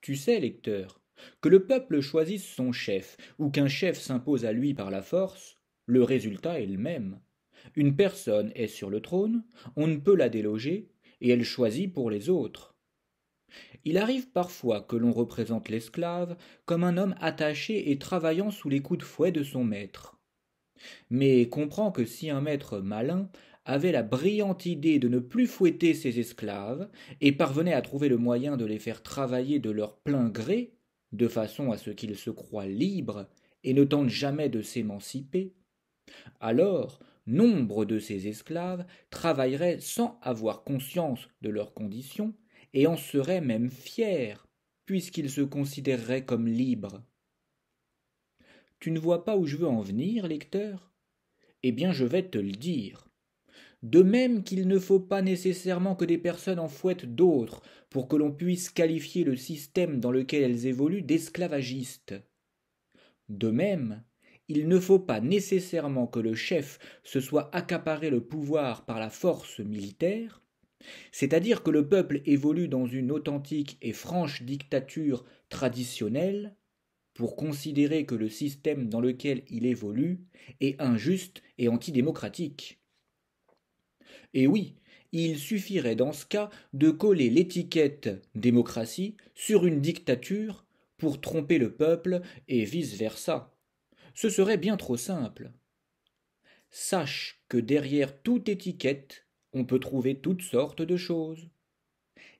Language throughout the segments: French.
Tu sais, lecteur, que le peuple choisisse son chef, ou qu'un chef s'impose à lui par la force, le résultat est le même. Une personne est sur le trône, on ne peut la déloger, et elle choisit pour les autres. Il arrive parfois que l'on représente l'esclave comme un homme attaché et travaillant sous les coups de fouet de son maître. Mais comprends que si un maître malin avait la brillante idée de ne plus fouetter ses esclaves et parvenait à trouver le moyen de les faire travailler de leur plein gré, de façon à ce qu'ils se croient libres et ne tentent jamais de s'émanciper, alors nombre de ces esclaves travailleraient sans avoir conscience de leurs conditions et en seraient même fiers, puisqu'ils se considéreraient comme libres. Tu ne vois pas où je veux en venir, lecteur? Eh bien, je vais te le dire. De même qu'il ne faut pas nécessairement que des personnes en fouettent d'autres pour que l'on puisse qualifier le système dans lequel elles évoluent d'esclavagiste. De même, il ne faut pas nécessairement que le chef se soit accaparé le pouvoir par la force militaire, c'est-à-dire que le peuple évolue dans une authentique et franche dictature traditionnelle, pour considérer que le système dans lequel il évolue est injuste et antidémocratique. Et oui, il suffirait dans ce cas de coller l'étiquette démocratie sur une dictature pour tromper le peuple et vice-versa. Ce serait bien trop simple. Sache que derrière toute étiquette, on peut trouver toutes sortes de choses.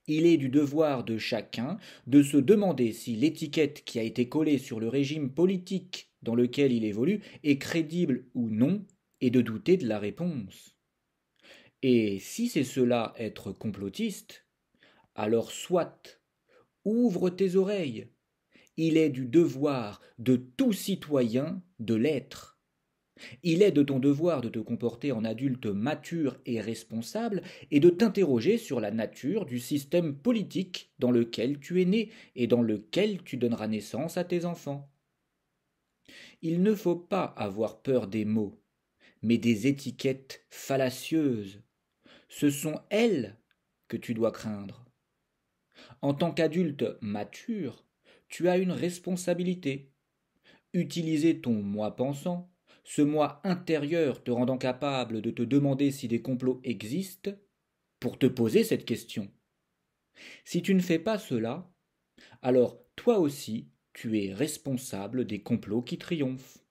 Il est du devoir de chacun de se demander si l'étiquette qui a été collée sur le régime politique dans lequel il évolue est crédible ou non, et de douter de la réponse. Et si c'est cela être complotiste, alors soit, ouvre tes oreilles. Il est du devoir de tout citoyen de l'être. Il est de ton devoir de te comporter en adulte mature et responsable et de t'interroger sur la nature du système politique dans lequel tu es né et dans lequel tu donneras naissance à tes enfants. Il ne faut pas avoir peur des mots, mais des étiquettes fallacieuses. Ce sont elles que tu dois craindre. En tant qu'adulte mature, tu as une responsabilité. Utiliser ton moi pensant, ce moi intérieur te rendant capable de te demander si des complots existent, pour te poser cette question. Si tu ne fais pas cela, alors toi aussi tu es responsable des complots qui triomphent.